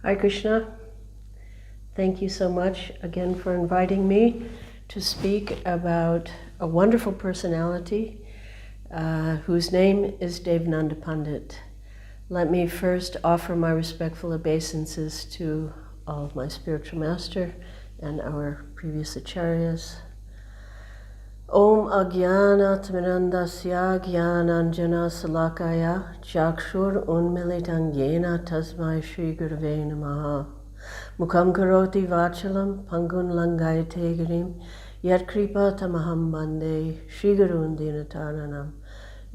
Hare Krishna. Thank you so much again for inviting me to speak about a wonderful personality whose name is Devananda Pandit. Let me first offer my respectful obeisances to all of my spiritual master and our previous acharyas. Om Ajnana Timirandasya Jnananjana Salakaya Chakshur Unmilitan Yena Tasmai Shri Gurave Namaha Mukham Karoti Vachalam Pangun Langayate Girim Yat Kripa Tamaham Bande Shri Gurun Dinatananam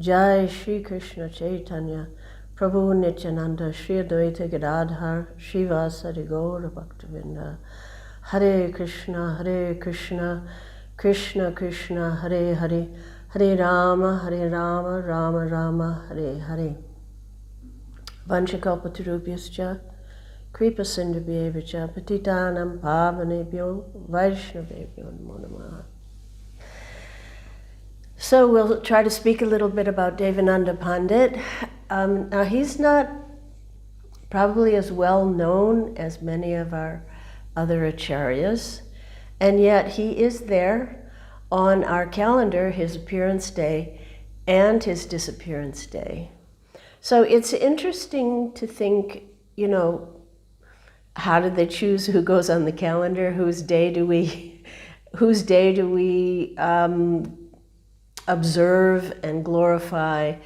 Jai Shri Krishna Chaitanya Prabhu Nityananda Shri Advaita Gadadhar Shri Vasari Gaura Bhaktavinda Hare Krishna Krishna Krishna Hare Hare Hare Rama Rama Rama Hare Hare Vanchakalpatarubhyascha Kripa Sindhubhyevacha Patitanam Pavanebhyo Vaishnavebhyo Namo Namaha. So we'll try to speak a little bit about Devananda Pandit. Now he's not probably as well known as many of our other acharyas, and yet he is there on our calendar, his appearance day and his disappearance day. So it's interesting to think, how did they choose who goes on the calendar? Whose day do we observe and glorify?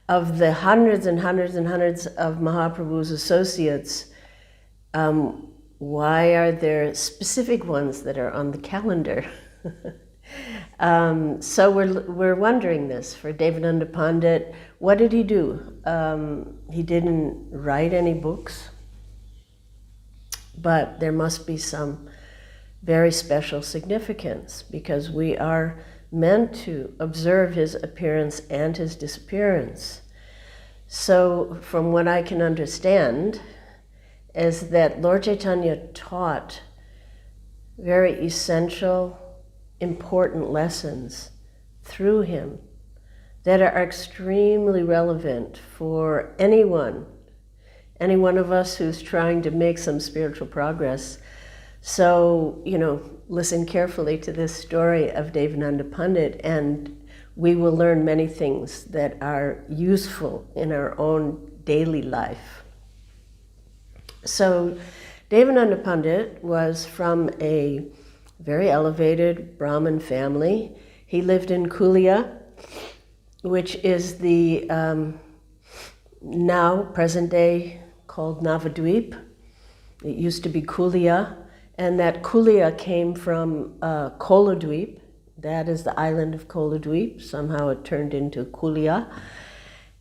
Of the hundreds and hundreds and hundreds of Mahaprabhu's associates, why are there specific ones that are on the calendar? So we're wondering this for Devananda Pandit. What did he do? He didn't write any books, but there must be some very special significance because we are meant to observe his appearance and his disappearance. So from what I can understand is that Lord Chaitanya taught very essential, important lessons through him that are extremely relevant for any one of us who's trying to make some spiritual progress. So, listen carefully to this story of Devananda Pandit and we will learn many things that are useful in our own daily life. So, Devananda Pandit was from a very elevated Brahmin family. He lived in Kulia, which is the now present day called Navadvip. It used to be Kulia. And that Kulia came from Koladvip. That is the island of Koladvip. Somehow it turned into Kulia.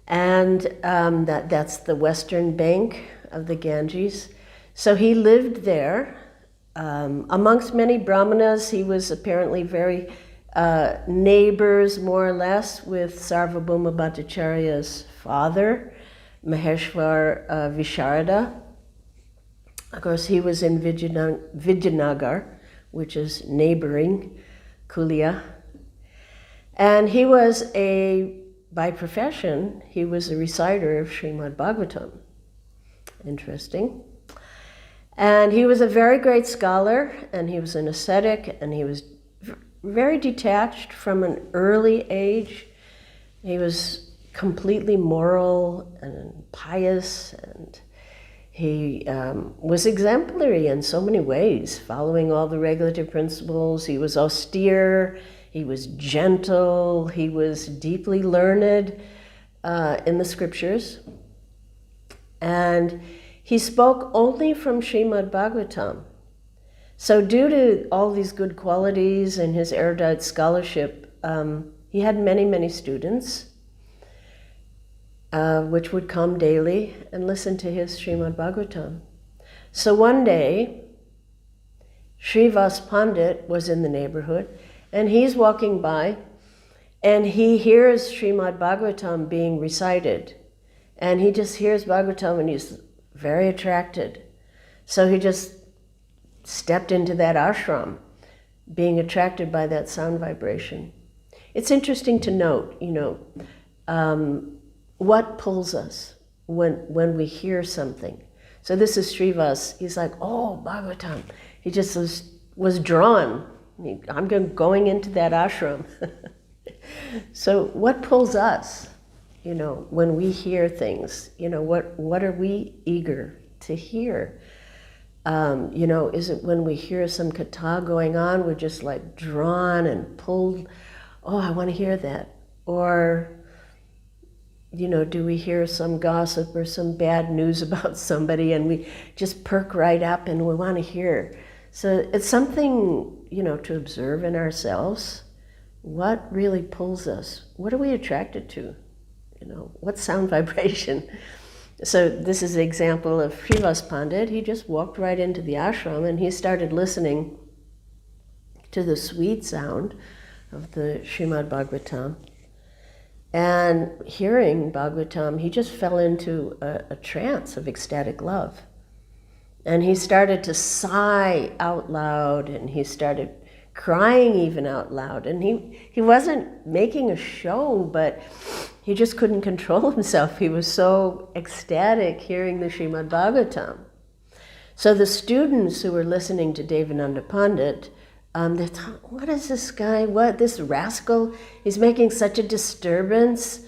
And that's the western bank of the Ganges. So he lived there. Amongst many brahmanas, he was apparently very neighbors, more or less, with Sarvabhauma Bhattacharya's father, Maheshwar Visharada. Of course, he was in Vijayanagar, which is neighboring Kulia. And he was by profession, he was a reciter of Srimad Bhagavatam. Interesting. And he was a very great scholar, and he was an ascetic, and he was very detached from an early age. He was completely moral and pious, and he was exemplary in so many ways, following all the regulative principles. He was austere, he was gentle, he was deeply learned in the scriptures. And he spoke only from Srimad Bhagavatam. So due to all these good qualities and his erudite scholarship, he had many, many students, which would come daily and listen to his Srimad Bhagavatam. So one day, Srivas Pandit was in the neighborhood, and he's walking by, and he hears Srimad Bhagavatam being recited. And he just hears Bhagavatam, and he's very attracted. So he just stepped into that ashram, being attracted by that sound vibration. It's interesting to note, what pulls us when we hear something. So this is Srivas. He's like, oh, Bhagavatam. He just was drawn. I'm going into that ashram. So what pulls us, when we hear things? What are we eager to hear? Is it when we hear some katha going on, we're just like drawn and pulled, oh, I want to hear that? Or, do we hear some gossip or some bad news about somebody and we just perk right up and we want to hear? So it's something, to observe in ourselves. What really pulls us? What are we attracted to? What sound vibration? So this is an example of Srivas Pandit. He just walked right into the ashram and he started listening to the sweet sound of the Srimad Bhagavatam. And hearing Bhagavatam, he just fell into a trance of ecstatic love. And he started to sigh out loud, and he started crying even out loud. And he wasn't making a show, but he just couldn't control himself. He was so ecstatic hearing the Srimad Bhagavatam. So the students who were listening to Devananda Pandit, they thought, what is this guy? What, this rascal? He's making such a disturbance.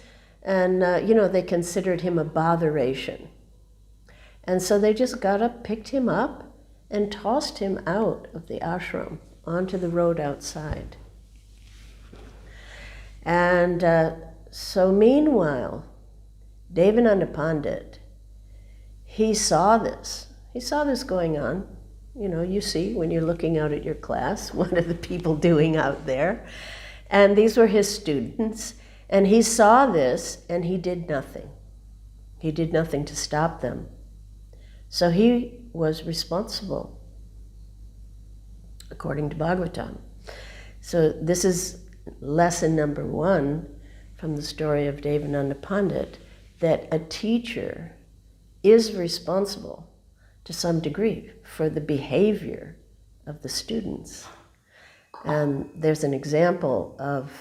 And, they considered him a botheration. And so they just got up, picked him up, and tossed him out of the ashram onto the road outside. And so meanwhile, Devananda Pandit, he saw this. He saw this going on. You see when you're looking out at your class, what are the people doing out there? And these were his students. And he saw this, and he did nothing. He did nothing to stop them. So he was responsible, according to Bhagavatam. So this is lesson number 1 from the story of Devananda Pandit, that a teacher is responsible to some degree for the behavior of the students. And there's an example of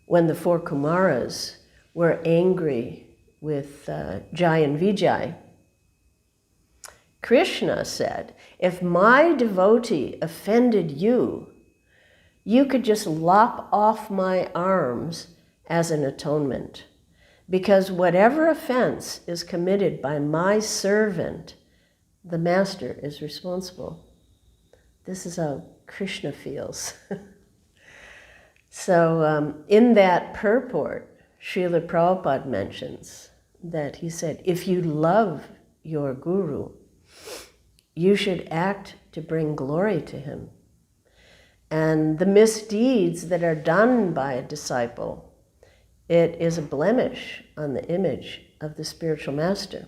when the 4 Kumaras were angry with Jai and Vijay. Krishna said, if my devotee offended you, you could just lop off my arms as an atonement. Because whatever offense is committed by my servant, the master is responsible. This is how Krishna feels. So in that purport, Srila Prabhupada mentions that he said, if you love your guru, you should act to bring glory to him. And the misdeeds that are done by a disciple, it is a blemish on the image of the spiritual master.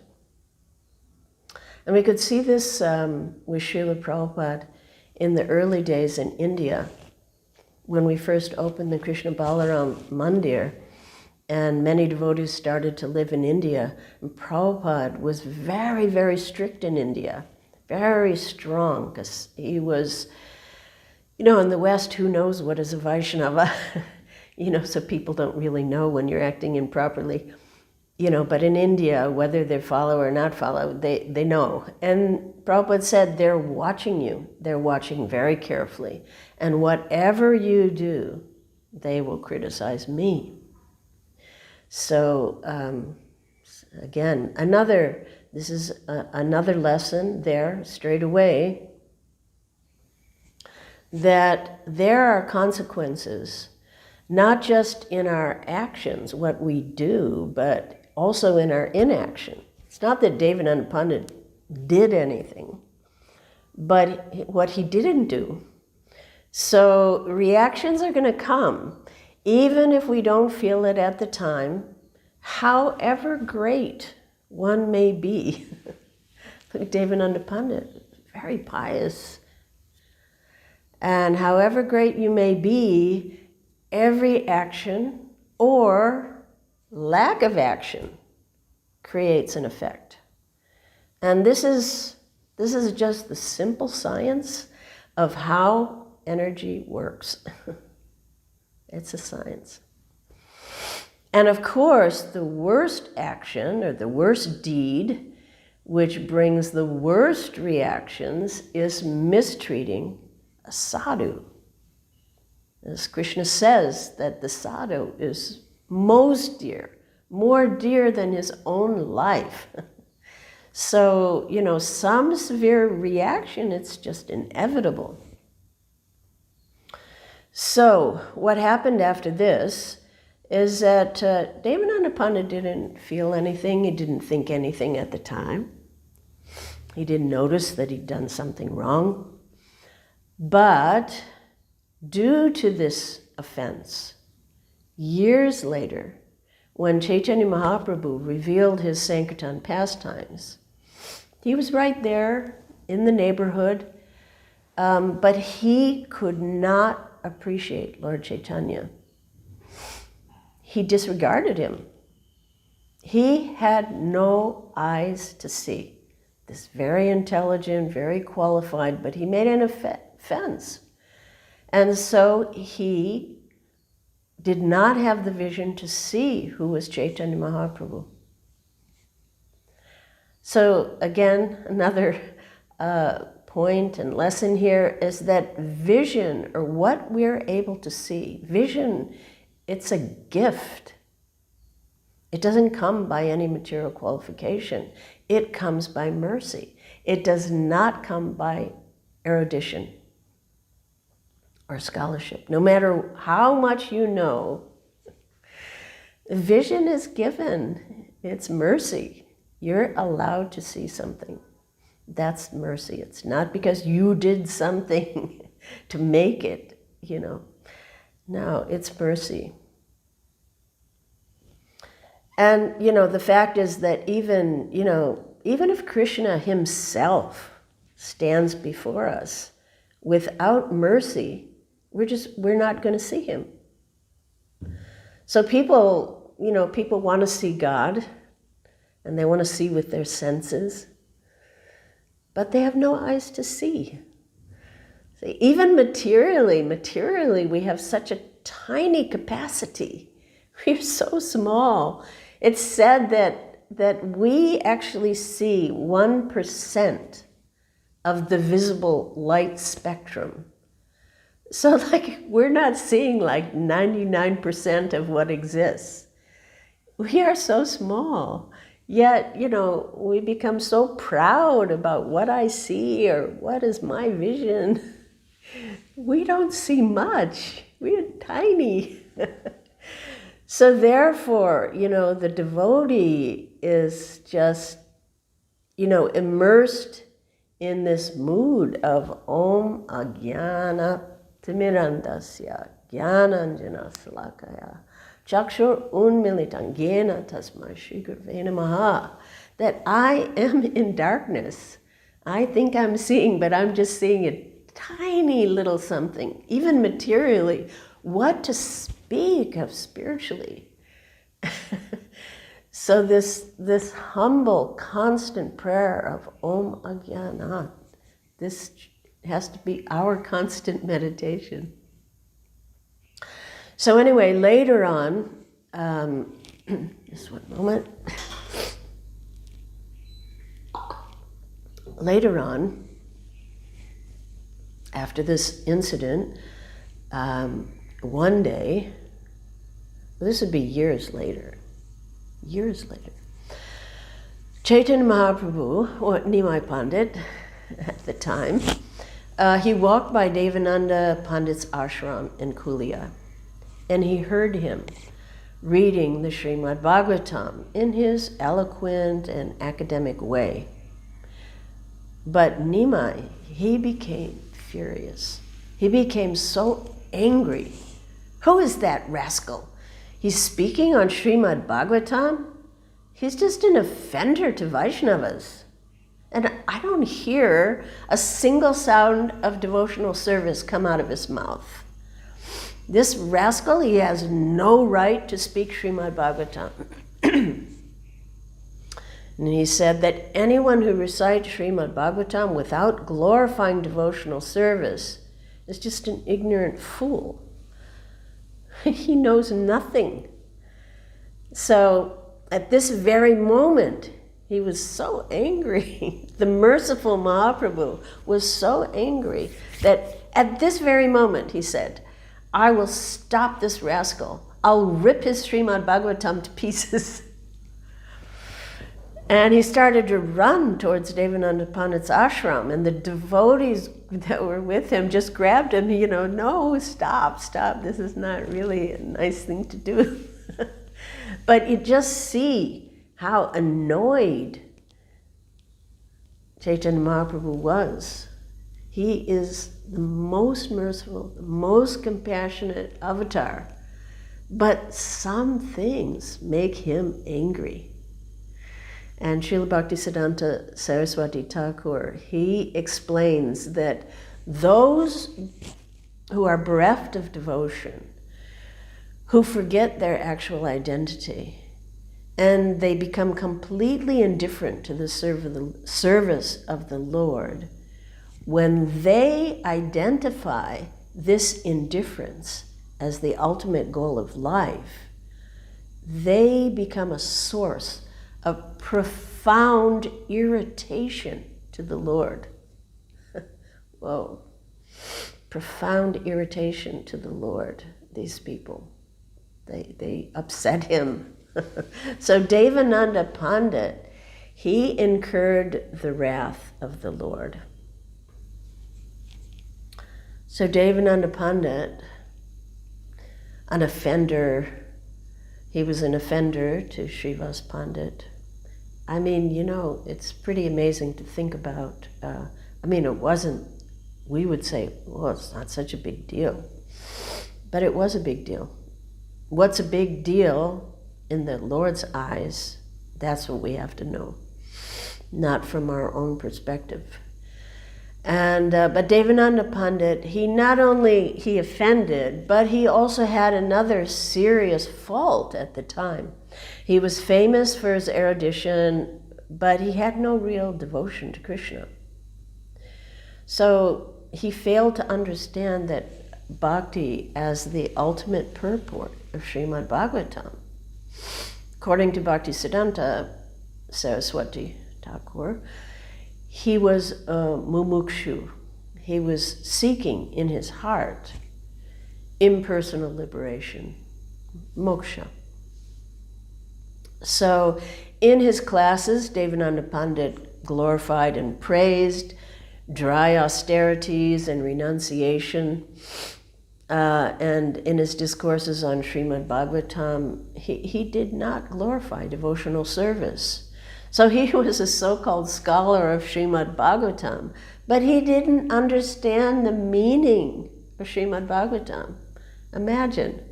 And we could see this with Srila Prabhupada in the early days in India, when we first opened the Krishna Balaram Mandir, and many devotees started to live in India. And Prabhupada was very, very strict in India, very strong, because he was, in the West, who knows what is a Vaishnava? So people don't really know when you're acting improperly. But in India, whether they follow or not follow, they know. And Prabhupada said, they're watching you. They're watching very carefully. And whatever you do, they will criticize me. So, again, this is another lesson there, straight away, that there are consequences, not just in our actions, what we do, but also in our inaction. It's not that Devananda Pandit did anything, but what he didn't do. So reactions are going to come, even if we don't feel it at the time, however great one may be. Look at Devananda Pandit, very pious. And however great you may be, every action or lack of action creates an effect. And this is just the simple science of how energy works. It's a science. And of course, the worst action or the worst deed which brings the worst reactions, is mistreating a sadhu. As Krishna says that the sadhu is most dear, more dear than his own life. So, some severe reaction, it's just inevitable. So, what happened after this is that Devananda Pandit didn't feel anything, he didn't think anything at the time. He didn't notice that he'd done something wrong. But due to this offense, years later, when Chaitanya Mahaprabhu revealed his Sankirtan pastimes, he was right there in the neighborhood, but he could not appreciate Lord Chaitanya. He disregarded him. He had no eyes to see. This very intelligent, very qualified, but he made an offense. And so he did not have the vision to see who was Chaitanya Mahaprabhu. So again, another point and lesson here is that vision, or what we're able to see, vision, it's a gift. It doesn't come by any material qualification. It comes by mercy. It does not come by erudition or scholarship. No matter how much you know, vision is given. It's mercy. You're allowed to see something. That's mercy. It's not because you did something to make it, No, it's mercy. And, the fact is that even if Krishna himself stands before us, without mercy, we're not going to see him. So people want to see God, and they want to see with their senses, but they have no eyes to see. See, even materially, we have such a tiny capacity. We're so small. It's said that we actually see 1% of the visible light spectrum. So we're not seeing 99% of what exists. We are so small. Yet, we become so proud about what I see or what is my vision. We don't see much. We're tiny. So therefore, the devotee is just, immersed in this mood of Om Ajnana Timirandasya Jnananjana Salakaya Chakshur Unmilitangena Tasmai Shri Gurave Namaha, that I am in darkness. I think I'm seeing, but I'm just seeing a tiny little something, even materially. What to speak of spiritually? So this humble, constant prayer of Om Ajnanat, this has to be our constant meditation. So anyway, later on, just one moment. Later on, after this incident, one day, this would be years later, Chaitanya Mahaprabhu, or Nimai Pandit at the time, he walked by Devananda Pandit's ashram in Kulia, and he heard him reading the Srimad Bhagavatam in his eloquent and academic way. But Nimai, he became furious. He became so angry. Who is that rascal? He's speaking on Srimad Bhagavatam? He's just an offender to Vaishnavas. And I don't hear a single sound of devotional service come out of his mouth. This rascal, he has no right to speak Srimad Bhagavatam. And he said that anyone who recites Srimad Bhagavatam without glorifying devotional service is just an ignorant fool. He knows nothing. So at this very moment, He was so angry. The merciful Mahaprabhu was so angry that at this very moment, he said, I will stop this rascal. I'll rip his Srimad Bhagavatam to pieces. And he started to run towards Devananda Pandit's ashram, and the devotees that were with him just grabbed him, no, stop, this is not really a nice thing to do. But you just see how annoyed Chaitanya Mahaprabhu was. He is the most merciful, the most compassionate avatar, but some things make him angry. And Srila Bhaktisiddhanta Saraswati Thakur, he explains that those who are bereft of devotion, who forget their actual identity, and they become completely indifferent to the service of the Lord, when they identify this indifference as the ultimate goal of life, they become a source of profound irritation to the Lord. Whoa. Profound irritation to the Lord, these people. They upset him. So Devananda Pandit, he incurred the wrath of the Lord. So Devananda Pandit, an offender, he was an offender to Srivas Pandit. I mean, it's pretty amazing to think about. It wasn't, we would say, well, it's not such a big deal. But it was a big deal. What's a big deal in the Lord's eyes, that's what we have to know, not from our own perspective. And but Devananda Pandit, he not only he offended, but he also had another serious fault at the time. He was famous for his erudition, but he had no real devotion to Krishna. So he failed to understand that bhakti as the ultimate purport of Srimad Bhagavatam. According to Bhaktisiddhanta Saraswati Thakur, he was a mumukshu. He was seeking in his heart impersonal liberation, moksha. So in his classes, Devananda Pandit glorified and praised dry austerities and renunciation. And in his discourses on Srimad Bhagavatam, he did not glorify devotional service. So he was a so-called scholar of Srimad Bhagavatam, but he didn't understand the meaning of Srimad Bhagavatam. Imagine,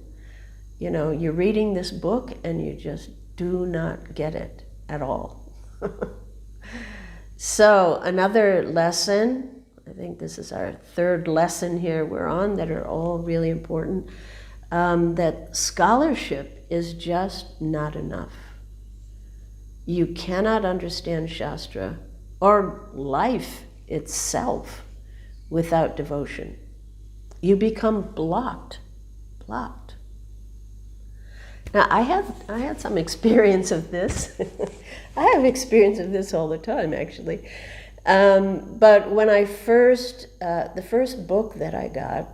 you're reading this book and you just do not get it at all. So another lesson, I think this is our third lesson here we're on, that are all really important, that scholarship is just not enough. You cannot understand Shastra or life itself without devotion. You become blocked. Now, I had some experience of this. I have experience of this all the time, actually. But when I the first book that I got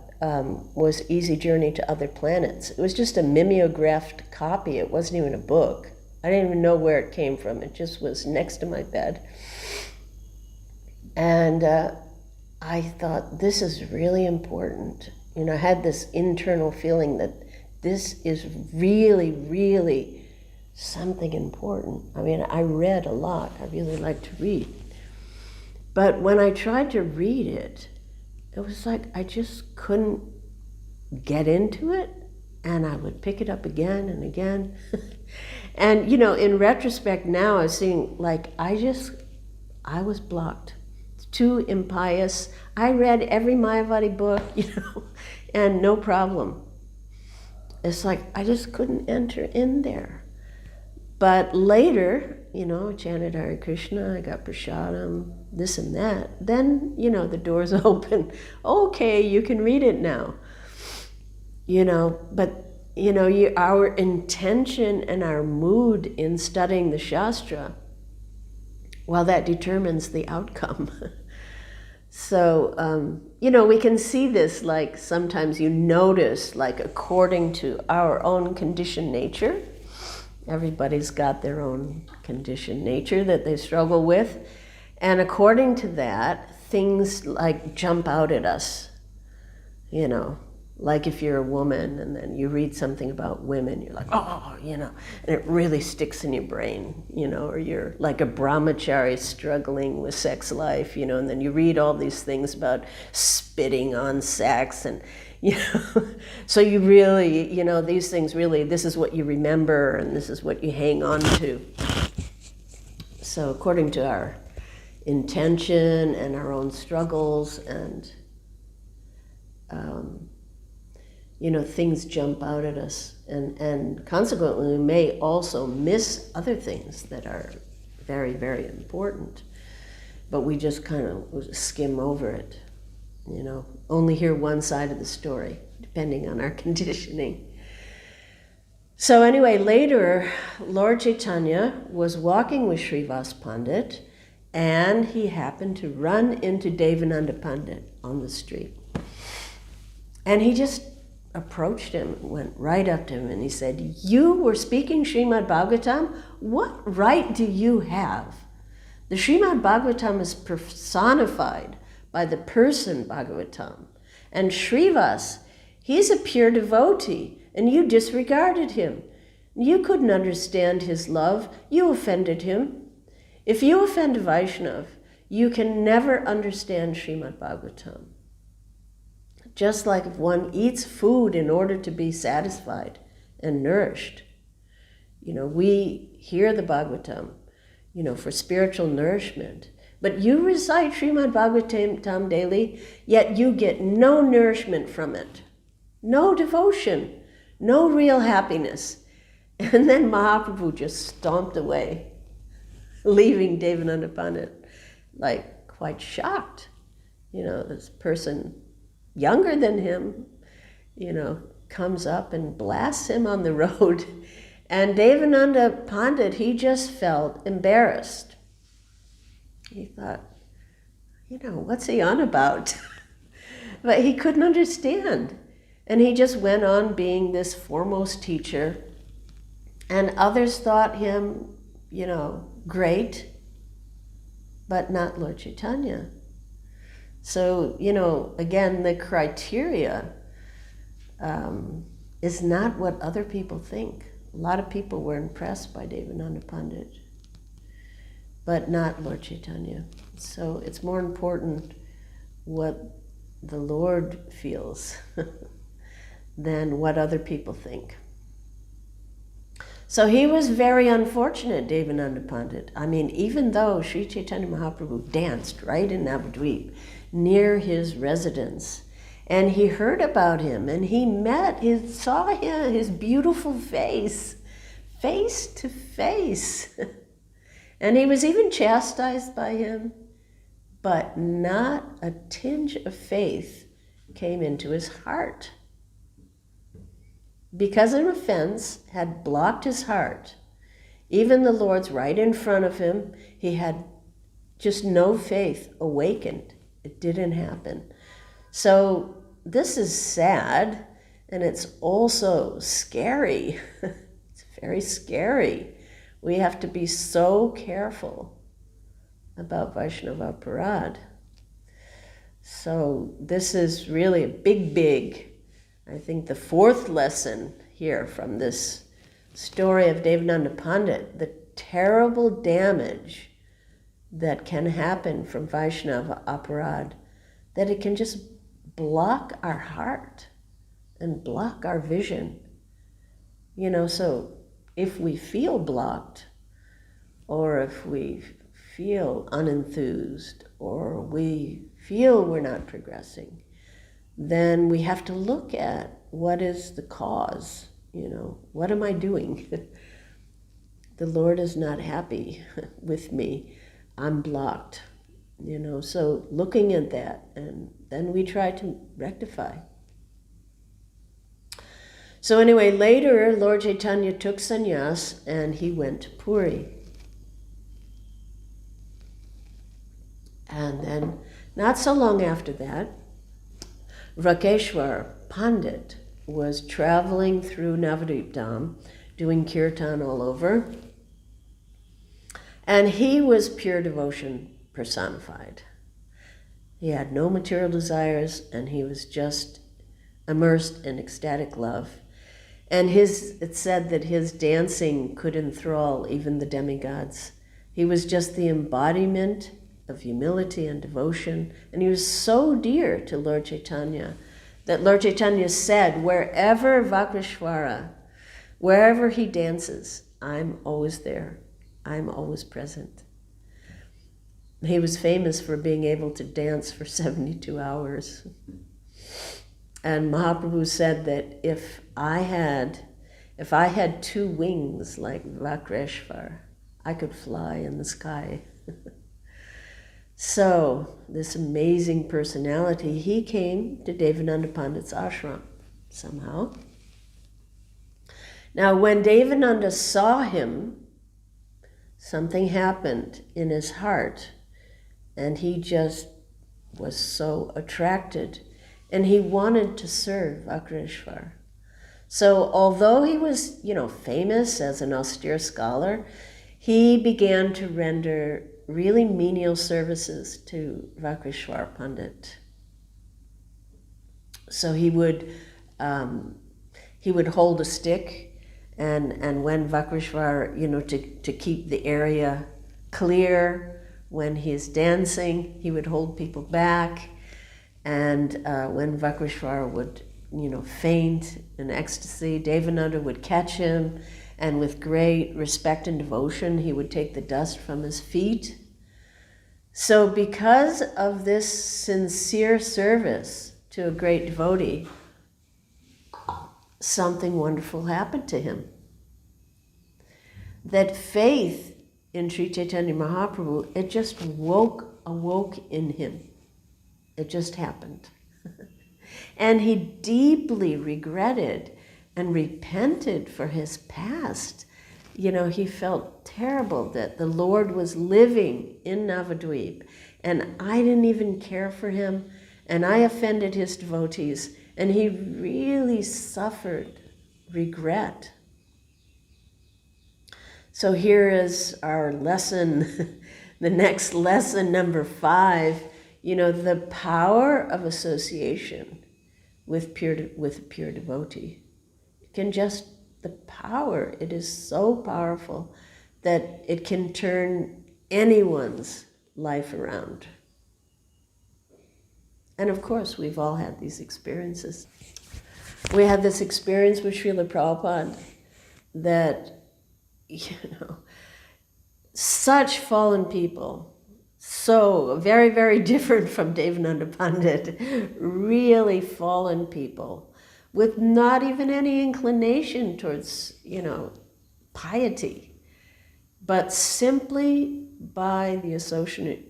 was Easy Journey to Other Planets. It was just a mimeographed copy. It wasn't even a book. I didn't even know where it came from. It just was next to my bed. And I thought, this is really important. I had this internal feeling that this is really, really something important. I read a lot. I really like to read. But when I tried to read it, it was like I just couldn't get into it, and I would pick it up again and again. And, in retrospect now, I was seeing, I was blocked. It's too impious. I read every Mayavadi book, and no problem. It's like I just couldn't enter in there. But later, I chanted Hare Krishna, I got prasadam, this and that. Then, the doors open. Okay, you can read it now. But our intention and our mood in studying the Shastra well, that determines the outcome. So, we can see this, like sometimes you notice, like according to our own conditioned nature, everybody's got their own conditioned nature that they struggle with. And according to that, things like jump out at us, like if you're a woman and then you read something about women, you're like, oh, and it really sticks in your brain, or you're like a brahmachari struggling with sex life, and then you read all these things about spitting on sex and, so you really, these things really, this is what you remember and this is what you hang on to. So according to our intention and our own struggles and things jump out at us, and consequently we may also miss other things that are very, very important, but we just kind of skim over it, only hear one side of the story, depending on our conditioning. So anyway, later, Lord Chaitanya was walking with Srivas Pandit, and he happened to run into Devananda Pandit on the street. And he just approached him, went right up to him, and he said, "You were speaking Srimad Bhagavatam? What right do you have? The Srimad Bhagavatam is personified by the person Bhagavatam. And Srivas, he's a pure devotee, and you disregarded him. You couldn't understand his love. You offended him. If you offend a Vaishnav, you can never understand Srimad Bhagavatam. Just like if one eats food in order to be satisfied and nourished. We hear the Bhagavatam, for spiritual nourishment. But you recite Srimad Bhagavatam daily, yet you get no nourishment from it. No devotion, no real happiness." And then Mahaprabhu just stomped away, leaving Devananda Pandit, like, quite shocked. This person younger than him, comes up and blasts him on the road. And Devananda Pandit, he just felt embarrassed. He thought, what's he on about? But he couldn't understand. And he just went on being this foremost teacher. And others thought him, great, but not Lord Chaitanya. So, again, the criteria is not what other people think. A lot of people were impressed by Devananda Pandit, but not Lord Chaitanya. So it's more important what the Lord feels than what other people think. So he was very unfortunate, Devananda Pandit. I mean, even though Sri Chaitanya Mahaprabhu danced right in Navadvip, near his residence, and he heard about him, and he saw him, his beautiful face to face. And he was even chastised by him, but not a tinge of faith came into his heart. Because an offense had blocked his heart, even the Lord's right in front of him, he had just no faith awakened. It didn't happen. So this is sad, and it's also scary. It's very scary. We have to be so careful about Vaishnava Aparadh. So this is really a big, I think the fourth lesson here from this story of Devananda Pandit, the terrible damage that can happen from Vaishnava Aparadh, that it can just block our heart and block our vision. So if we feel blocked, or if we feel unenthused, or we feel we're not progressing, then we have to look at what is the cause. What am I doing? The Lord is not happy with me. I'm blocked. So looking at that, and then we try to rectify. So anyway, later Lord Chaitanya took sannyas and he went to Puri. And then, not so long after that, Rakeshwar Pandit was traveling through Navadvip Dham, doing kirtan all over, and he was pure devotion personified. He had no material desires, and he was just immersed in ecstatic love. And it's said that his dancing could enthrall even the demigods. He was just the embodiment of humility and devotion, and he was so dear to Lord Chaitanya that Lord Chaitanya said, wherever Vakreshwara, wherever he dances, I'm always there. I'm always present. He was famous for being able to dance for 72 hours. And Mahaprabhu said that if I had two wings like Vakreshwar, I could fly in the sky. So, this amazing personality, he came to Devananda Pandit's ashram somehow. Now, when Devananda saw him, something happened in his heart, and he just was so attracted, and he wanted to serve Vakreshwar. So, although he was, famous as an austere scholar, he began to render really menial services to Vakreshwar Pandit. So he would hold a stick, and when Vakreshwar, to keep the area clear, when he's dancing, he would hold people back, and when Vakreshwar would, faint in ecstasy, Devananda would catch him, and with great respect and devotion, he would take the dust from his feet. So because of this sincere service to a great devotee, something wonderful happened to him. That faith in Sri Chaitanya Mahaprabhu, it just awoke in him. It just happened. And he deeply regretted and repented for his past. He felt terrible that the Lord was living in Navadvip, and I didn't even care for him, and I offended his devotees, and he really suffered regret. So here is our lesson, the next lesson, number 5, the power of association with a pure devotee. The power, it is so powerful that it can turn anyone's life around. And of course, we've all had these experiences. We had this experience with Srila Prabhupada that, such fallen people, so very, very different from Devananda Pandit, really fallen people, with not even any inclination towards, piety, but simply by the association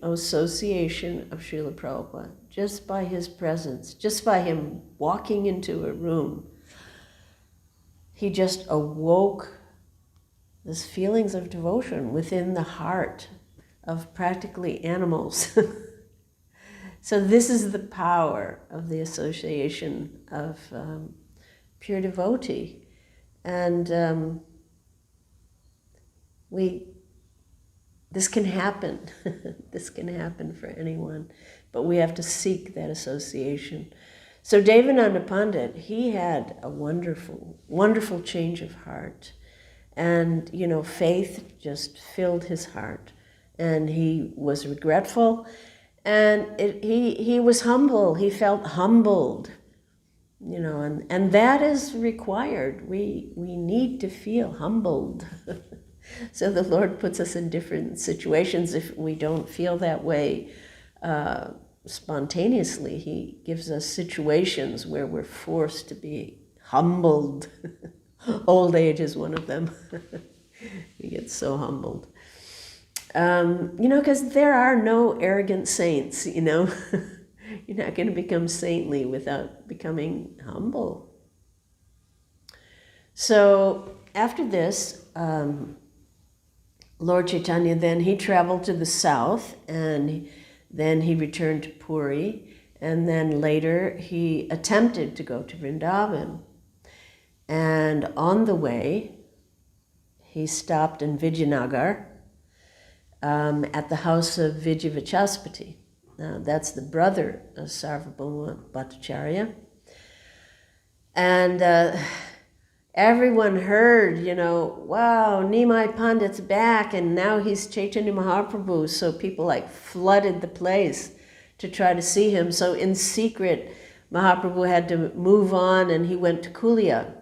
of Srila Prabhupada, just by his presence, just by him walking into a room, he just awoke these feelings of devotion within the heart of practically animals. So this is the power of the association of pure devotee. And this can happen. This can happen for anyone, but we have to seek that association. So Devananda Pandit, he had a wonderful, wonderful change of heart. And, faith just filled his heart. And he was regretful. And he was humble. He felt humbled, and that is required. We need to feel humbled. So the Lord puts us in different situations. If we don't feel that way spontaneously, he gives us situations where we're forced to be humbled. Old age is one of them. We get so humbled. Because there are no arrogant saints, You're not going to become saintly without becoming humble. So after this, Lord Chaitanya then, he traveled to the south, and Then he returned to Puri, and then later he attempted to go to Vrindavan. And on the way, he stopped in Vijayanagar at the house of Vijayavachaspati. That's the brother of Sarvabhauma Bhattacharya. And everyone heard, wow, Nimai Pandit's back, and now he's Chaitanya Mahaprabhu. So people flooded the place to try to see him. So in secret, Mahaprabhu had to move on, and he went to Kulia.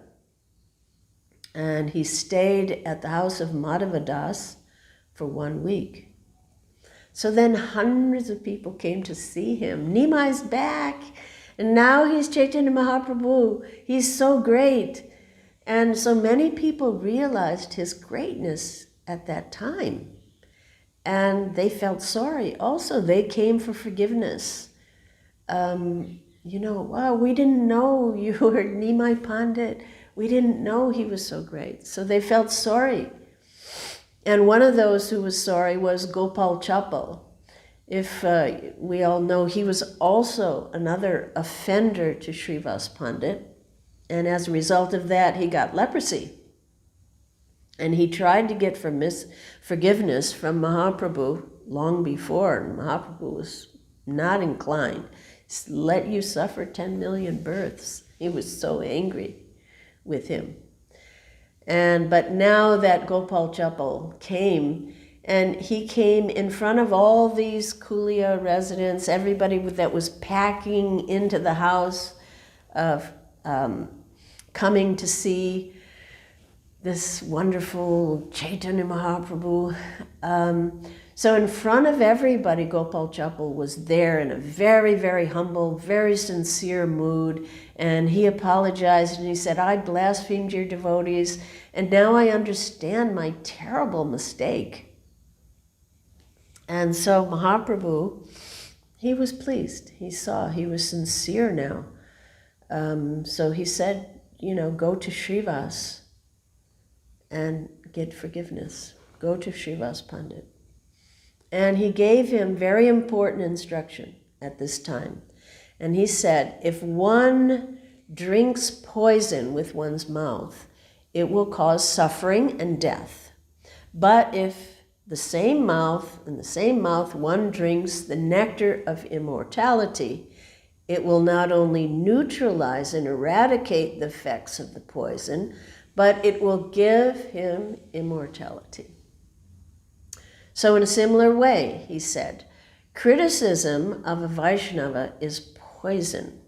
And he stayed at the house of Madhavadas for 1 week. So then hundreds of people came to see him. Nimai's back, and now he's Chaitanya Mahaprabhu. He's so great. And so many people realized his greatness at that time. And they felt sorry. Also, they came for forgiveness. Wow, we didn't know you were Nimai Pandit. We didn't know he was so great. So they felt sorry. And one of those who was sorry was Gopal Chappal. If we all know, he was also another offender to Srivas Pandit. And as a result of that, he got leprosy. And he tried to get forgiveness from Mahaprabhu long before. And Mahaprabhu was not inclined. He let you suffer 10 million births. He was so angry with him. But now that Gopal Chappal came, and he came in front of all these Kulia residents, everybody that was packing into the house of coming to see this wonderful Chaitanya Mahaprabhu. So in front of everybody, Gopal Chappal was there in a very, very humble, very sincere mood. And he apologized and he said, I blasphemed your devotees, and now I understand my terrible mistake. And so Mahaprabhu, he was pleased. He saw he was sincere now. So he said, go to Srivas and get forgiveness. Go to Srivas Pandit. And he gave him very important instruction at this time. And he said, if one drinks poison with one's mouth, it will cause suffering and death. But if in the same mouth one drinks the nectar of immortality, it will not only neutralize and eradicate the effects of the poison, but it will give him immortality. So in a similar way, he said, criticism of a Vaishnava is poison.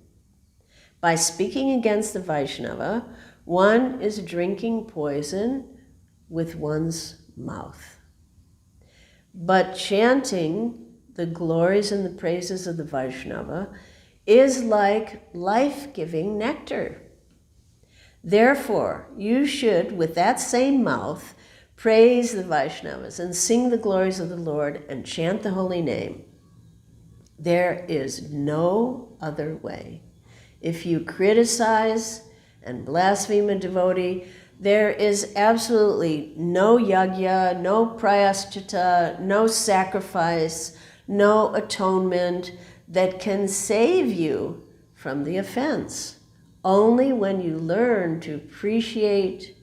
By speaking against the Vaishnava, one is drinking poison with one's mouth. But chanting the glories and the praises of the Vaishnava is like life-giving nectar. Therefore, you should, with that same mouth, praise the Vaishnavas and sing the glories of the Lord and chant the holy name. There is no other way. If you criticize and blaspheme a devotee, there is absolutely no yajna, no prayaschita, no sacrifice, no atonement that can save you from the offense. Only when you learn to appreciate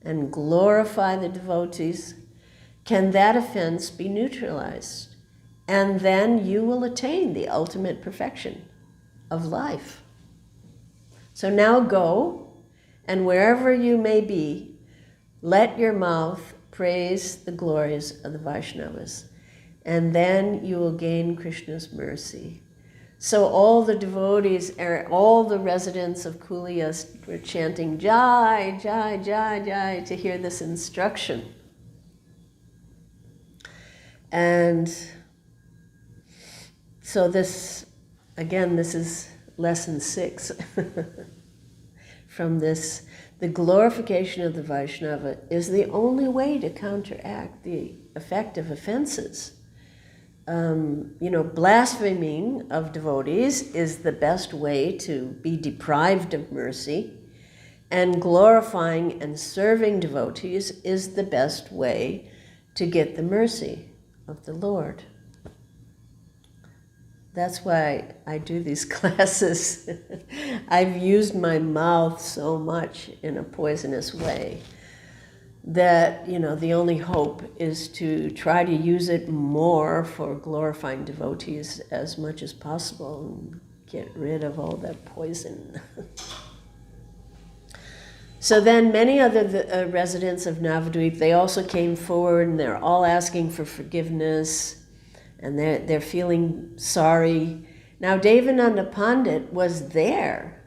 and glorify the devotees can that offense be neutralized. And then you will attain the ultimate perfection of life. So now go, and wherever you may be, let your mouth praise the glories of the Vaishnavas, and then you will gain Krishna's mercy. So all the devotees, all the residents of Kulia were chanting Jai, Jai, Jai, Jai to hear this instruction. And so this is lesson 6 from this. The glorification of the Vaishnava is the only way to counteract the effect of offenses. Blaspheming of devotees is the best way to be deprived of mercy, and glorifying and serving devotees is the best way to get the mercy of the Lord. That's why I do these classes. I've used my mouth so much in a poisonous way that, the only hope is to try to use it more for glorifying devotees as much as possible and get rid of all that poison. So then many other residents of Navadvip, they also came forward and they're all asking for forgiveness and they're feeling sorry. Now Devananda Pandit was there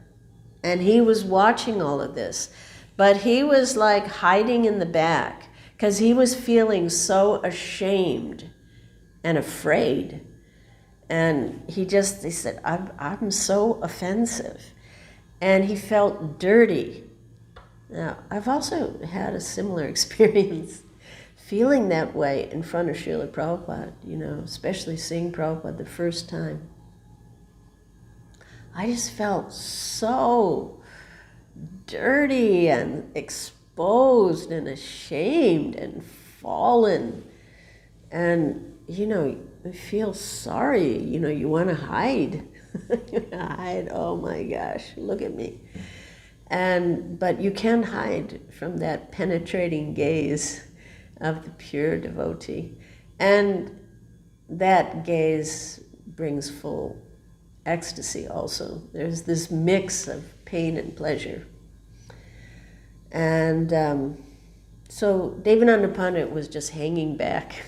and he was watching all of this, but he was like hiding in the back because he was feeling so ashamed and afraid. And he said, I'm so offensive. And he felt dirty. Now, I've also had a similar experience feeling that way in front of Srila Prabhupada, especially seeing Prabhupada the first time. I just felt so dirty and exposed and ashamed and fallen. And, you feel sorry, you want to hide. Hide, oh my gosh, look at me. But you can hide from that penetrating gaze of the pure devotee. And that gaze brings full ecstasy also. There's this mix of pain and pleasure. And so Devananda Pandit was just hanging back.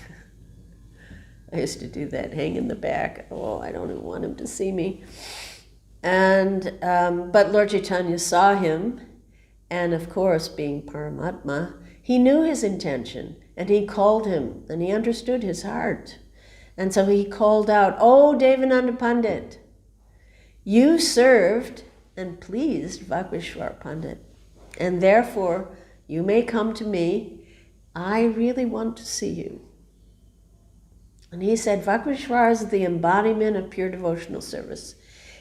I used to do that, hang in the back. Oh, I don't even want him to see me. And but Lord Chaitanya saw him, and of course, being Paramatma, he knew his intention, and he called him, and he understood his heart. And so he called out, "Oh, Devananda Pandit, you served and pleased Vakvishwar Pandit, and therefore you may come to me. I really want to see you." And he said, Vakvishwar is the embodiment of pure devotional service.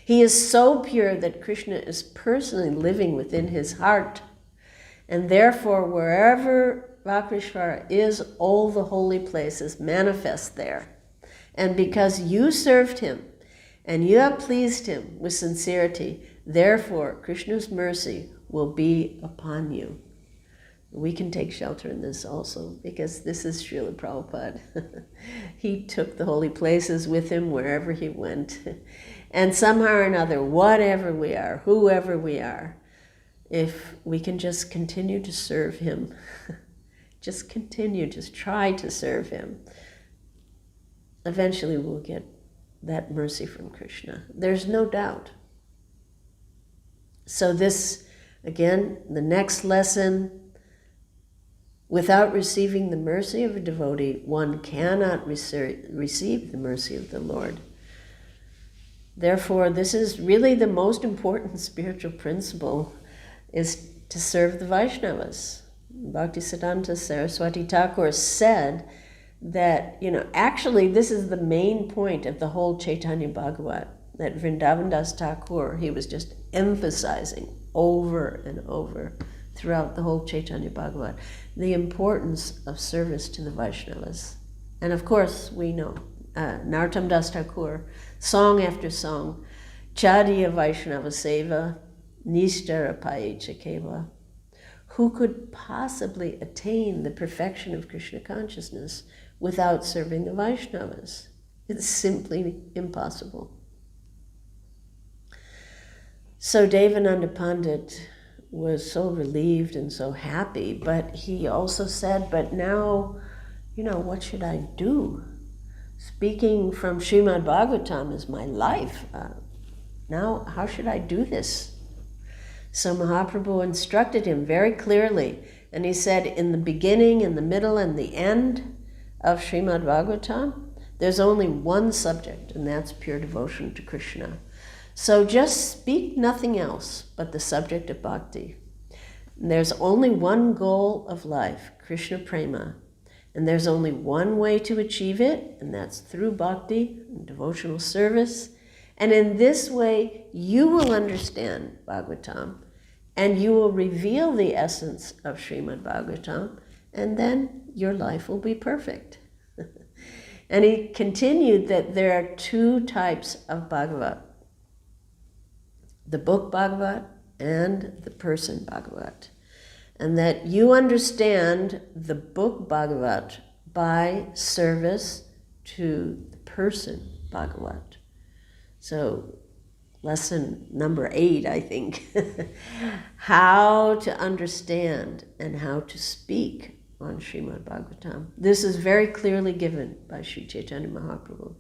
He is so pure that Krishna is personally living within his heart. And therefore, wherever Vakvishvara is, all the holy places manifest there. And because you served him, and you have pleased him with sincerity, therefore, Krishna's mercy will be upon you. We can take shelter in this also, because this is Srila Prabhupada. He took the holy places with him wherever he went. And somehow or another, whatever we are, whoever we are, if we can just continue to serve him, just try to serve him, eventually we'll get that mercy from Krishna. There's no doubt. So this, again, the next lesson, without receiving the mercy of a devotee, one cannot receive the mercy of the Lord. Therefore, this is really the most important spiritual principle, is to serve the Vaishnavas. Bhaktisiddhanta Saraswati Thakur said that, actually this is the main point of the whole Chaitanya Bhagavat, that Vrindavan Das Thakur, he was just emphasizing over and over throughout the whole Chaitanya Bhagavat, the importance of service to the Vaishnavas. And of course, we know, Narottam Das Thakur, song after song, Chadiya Vaishnava Seva, Nishtara Payecha Keva. Who could possibly attain the perfection of Krishna consciousness without serving the Vaishnavas? It's simply impossible. So Devananda Pandit was so relieved and so happy, but he also said, but now, what should I do? Speaking from Srimad Bhagavatam is my life. Now, how should I do this? So Mahaprabhu instructed him very clearly, and he said, in the beginning, in the middle, and the end of Srimad Bhagavatam, there's only one subject, and that's pure devotion to Krishna. So just speak nothing else but the subject of bhakti. And there's only one goal of life, Krishna Prema. And there's only one way to achieve it, and that's through bhakti and devotional service. And in this way, you will understand Bhagavatam, and you will reveal the essence of Srimad Bhagavatam, and then your life will be perfect. And he continued that there are two types of Bhagavat: the book Bhagavat and the person Bhagavat. And that you understand the book Bhagavat by service to the person Bhagavat. So lesson number 8, I think, how to understand and how to speak on Srimad Bhagavatam. This is very clearly given by Sri Chaitanya Mahaprabhu.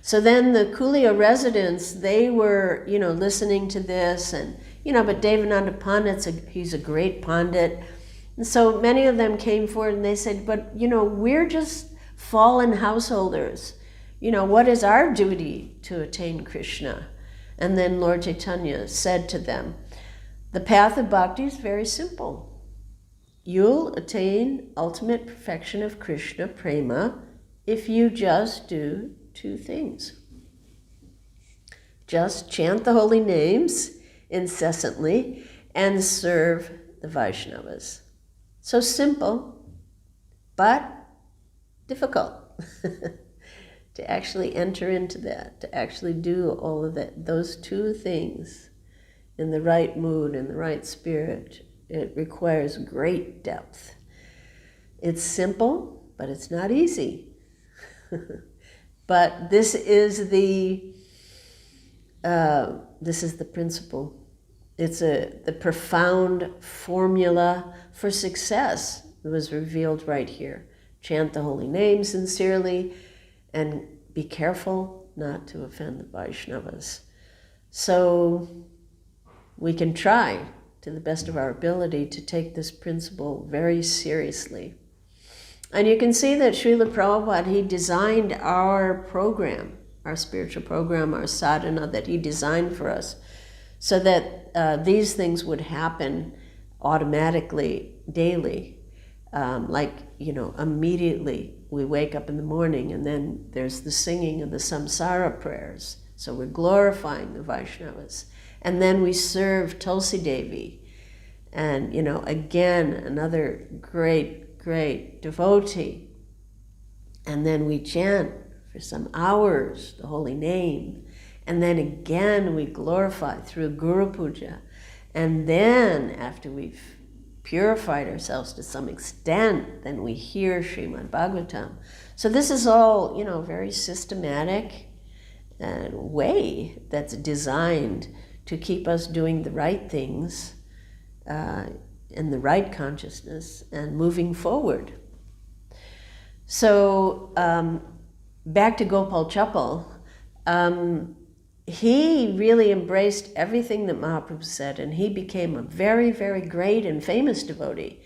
So then the Kulia residents, they were, listening to this, and, but Devananda Pandit, he's a great Pandit. And so many of them came forward and they said, but, we're just fallen householders. What is our duty to attain Krishna? And then Lord Chaitanya said to them, the path of bhakti is very simple. You'll attain ultimate perfection of Krishna prema if you just do 2 things. Just chant the holy names incessantly and serve the Vaishnavas. So simple, but difficult to actually enter into that, to actually do all of that, those 2 things in the right mood, in the right spirit. It requires great depth. It's simple, but it's not easy. But this is the principle. It's the profound formula for success that was revealed right here. Chant the holy name sincerely, and be careful not to offend the Vaishnavas. So we can try to the best of our ability to take this principle very seriously. And you can see that Srila Prabhupada, he designed our program, our spiritual program, our sadhana that he designed for us, so that these things would happen automatically, daily. Immediately we wake up in the morning, and then there's the singing of the samsara prayers. So we're glorifying the Vaishnavas. And then we serve Tulsi Devi. And, again, another great devotee. And then we chant for some hours the holy name. And then again we glorify through Guru Puja. And then after we've purified ourselves to some extent, then we hear Srimad Bhagavatam. So this is all, very systematic way that's designed to keep us doing the right things in the right consciousness and moving forward. So back to Gopal Chappal, he really embraced everything that Mahaprabhu said, and he became a very, very great and famous devotee.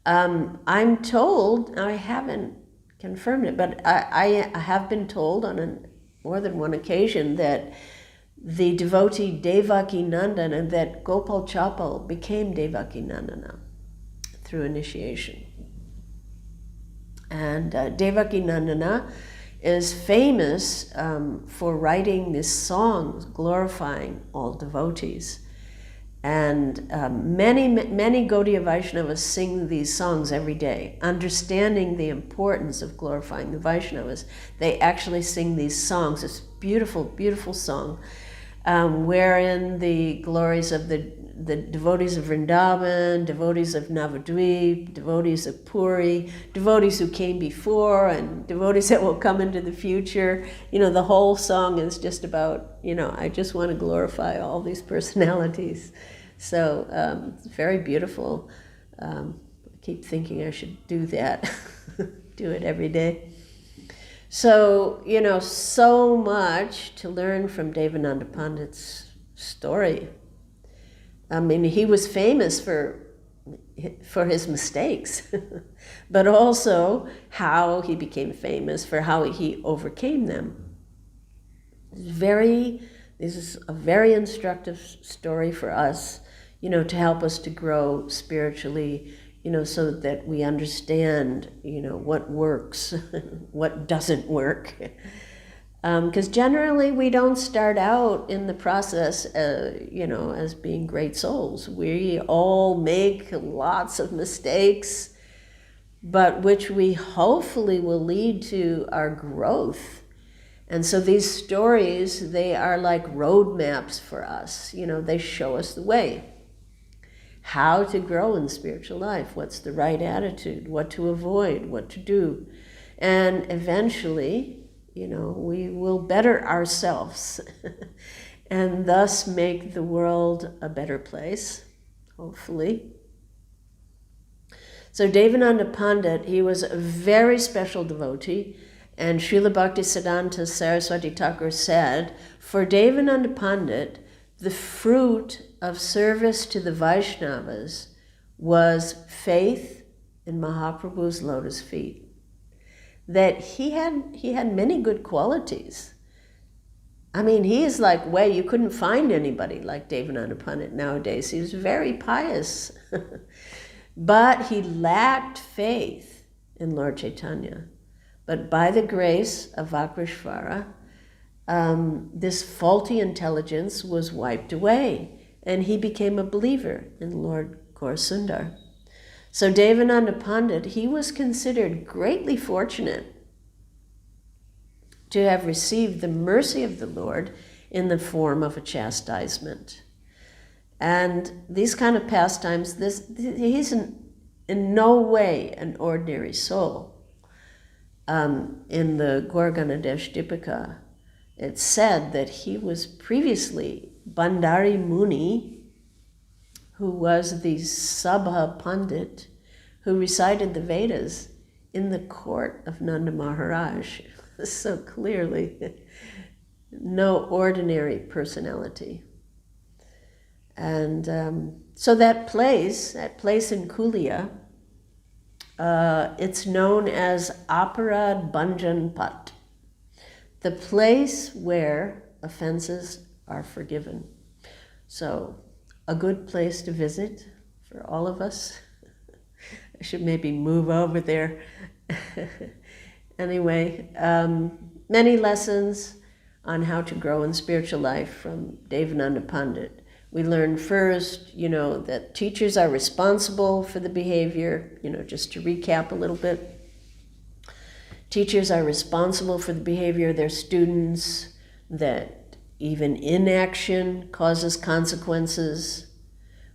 I'm told, I haven't confirmed it, but I have been told on more than one occasion that the devotee Devaki Nandana, that Gopal Chappal became Devaki Nandana through initiation. And Devaki Nandana is famous for writing these songs glorifying all devotees. And many Gaudiya Vaishnavas sing these songs every day. Understanding the importance of glorifying the Vaishnavas, they actually sing these songs. It's a beautiful, beautiful song, wherein the glories of the devotees of Vrindavan, devotees of Navadvip, devotees of Puri, devotees who came before, and devotees that will come into the future. The whole song is just about, I just want to glorify all these personalities. So it's very beautiful. I keep thinking I should do that, do it every day. So, so much to learn from Devananda Pandit's story. I mean, he was famous for his mistakes, but also how he became famous for how he overcame them. This is a very instructive story for us, to help us to grow spiritually, so that we understand, what works, what doesn't work. Because generally we don't start out in the process, as being great souls. We all make lots of mistakes, but which we hopefully will lead to our growth. And so these stories, they are like roadmaps for us. They show us the way. How to grow in spiritual life, what's the right attitude, what to avoid, what to do. And eventually, we will better ourselves and thus make the world a better place, hopefully. So Devananda Pandit, he was a very special devotee, and Srila Bhaktisiddhanta Saraswati Thakur said, for Devananda Pandit, the fruit of service to the Vaishnavas was faith in Mahaprabhu's lotus feet. That he had many good qualities. I mean, he is like you couldn't find anybody like Devananda Pandit nowadays. He was very pious. But he lacked faith in Lord Chaitanya. But by the grace of Vakreshvara, this faulty intelligence was wiped away, and he became a believer in Lord Gaurasundar. So Devananda Pandit, he was considered greatly fortunate to have received the mercy of the Lord in the form of a chastisement. And these kind of pastimes, he's in no way an ordinary soul. In the Gauraganadesh Dipika, it's said that he was previously Bandari Muni, who was the Sabha Pandit, who recited the Vedas in the court of Nanda Maharaj. So clearly, no ordinary personality. And so that place in Kulia, it's known as Aparad Bhanjan Pat, the place where offenses are forgiven. So a good place to visit for all of us. I should maybe move over there. Anyway, many lessons on how to grow in spiritual life from Devananda Pandit. We learned first, that teachers are responsible for the behavior, just to recap a little bit. Teachers are responsible for the behavior of their students, that even inaction causes consequences.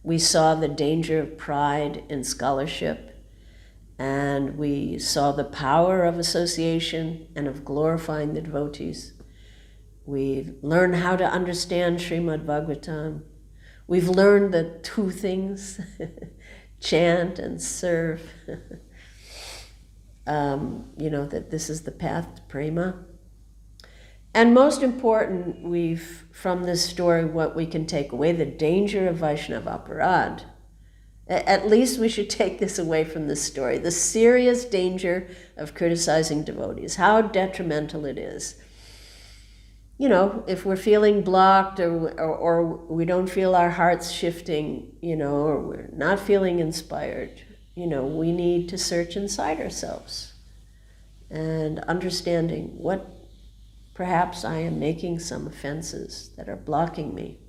We saw the danger of pride in scholarship, and we saw the power of association and of glorifying the devotees. We've learned how to understand Srimad Bhagavatam. We've learned the two things, chant and serve. That this is the path to prema. And most important, from this story, what we can take away, the danger of Vaishnava aparad. At least we should take this away from this story, the serious danger of criticizing devotees, how detrimental it is. If we're feeling blocked or we don't feel our hearts shifting, or we're not feeling inspired, we need to search inside ourselves and understanding what perhaps I am making some offenses that are blocking me.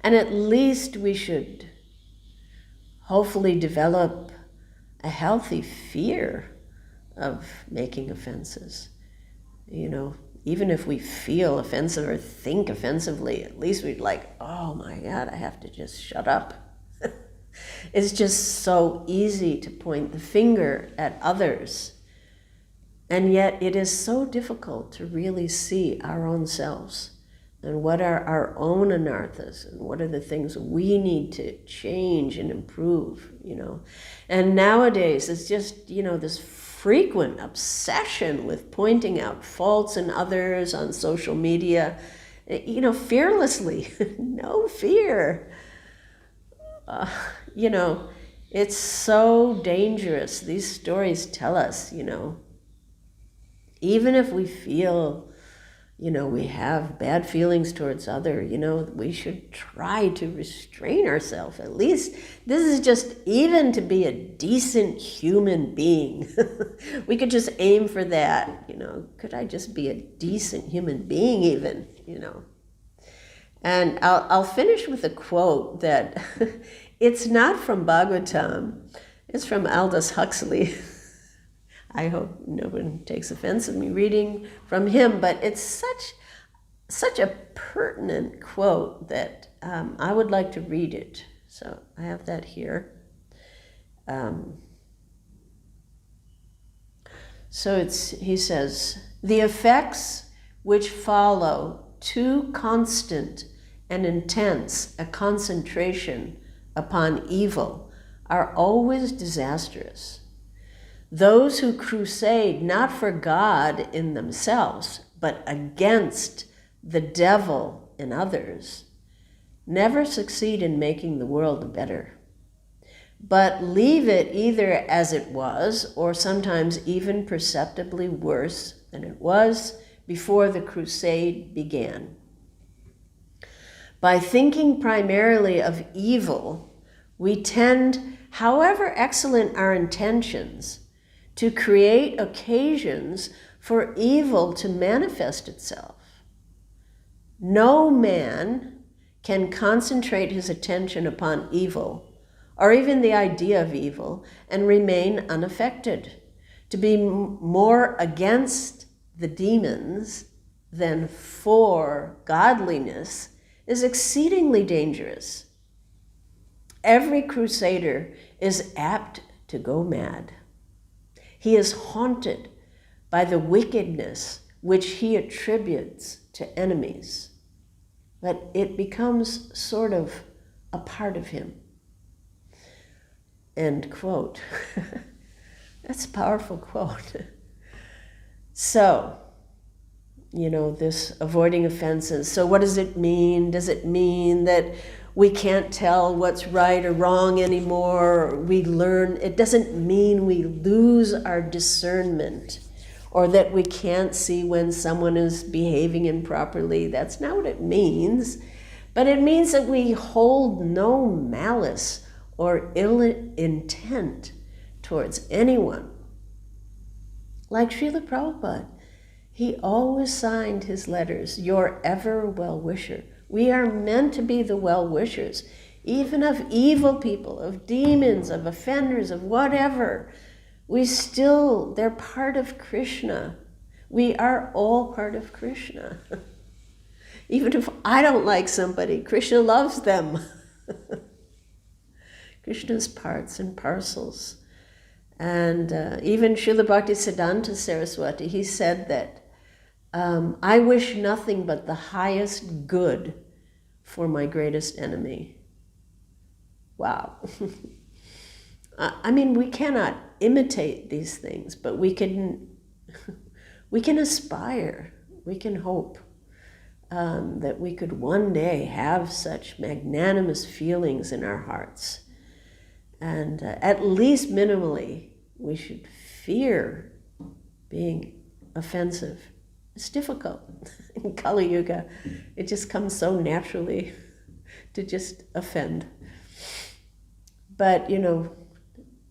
And at least we should hopefully develop a healthy fear of making offenses. Even if we feel offensive or think offensively, at least we'd oh my God, I have to just shut up. It's just so easy to point the finger at others. And yet it is so difficult to really see our own selves and what are our own anarthas and what are the things we need to change and improve, And nowadays it's just, this frequent obsession with pointing out faults in others on social media, fearlessly, no fear. It's so dangerous. These stories tell us, even if we feel, we have bad feelings towards others, we should try to restrain ourselves. At least this is just even to be a decent human being. We could just aim for that, Could I just be a decent human being even, And I'll finish with a quote that it's not from Bhagavatam. It's from Aldous Huxley. I hope no one takes offense of me reading from him, but it's such a pertinent quote that I would like to read it. So I have that here. He says, the effects which follow too constant and intense a concentration upon evil are always disastrous. Those who crusade not for God in themselves, but against the devil in others, never succeed in making the world better, but leave it either as it was, or sometimes even perceptibly worse than it was before the crusade began. By thinking primarily of evil, we tend, however excellent our intentions, to create occasions for evil to manifest itself. No man can concentrate his attention upon evil, or even the idea of evil, and remain unaffected. To be more against the demons than for godliness is exceedingly dangerous. Every crusader is apt to go mad. He is haunted by the wickedness which he attributes to enemies, but it becomes sort of a part of him. End quote. That's a powerful quote. So, this avoiding offenses. So what does it mean? Does it mean that we can't tell what's right or wrong anymore? We learn. It doesn't mean we lose our discernment or that we can't see when someone is behaving improperly. That's not what it means. But it means that we hold no malice or ill intent towards anyone. Like Srila Prabhupada, he always signed his letters, your ever well-wisher. We are meant to be the well-wishers, even of evil people, of demons, of offenders, of whatever. They're part of Krishna. We are all part of Krishna. Even if I don't like somebody, Krishna loves them. Krishna's parts and parcels. And even Srila Bhaktisiddhanta Saraswati, he said that, I wish nothing but the highest good for my greatest enemy. Wow. We cannot imitate these things, but we can aspire, we can hope that we could one day have such magnanimous feelings in our hearts. And at least minimally, we should fear being offensive. It's difficult. In Kali Yuga, it just comes so naturally to just offend. But,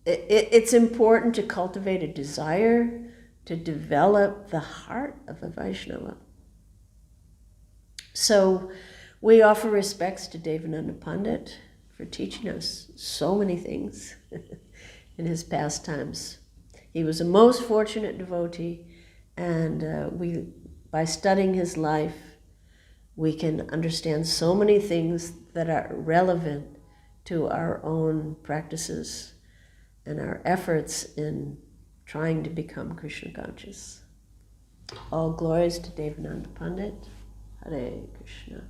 it's important to cultivate a desire to develop the heart of a Vaishnava. So we offer respects to Devananda Pandit for teaching us so many things in his pastimes. He was a most fortunate devotee, and by studying his life, we can understand so many things that are relevant to our own practices and our efforts in trying to become Krishna conscious. All glories to Devananda Pandit. Hare Krishna.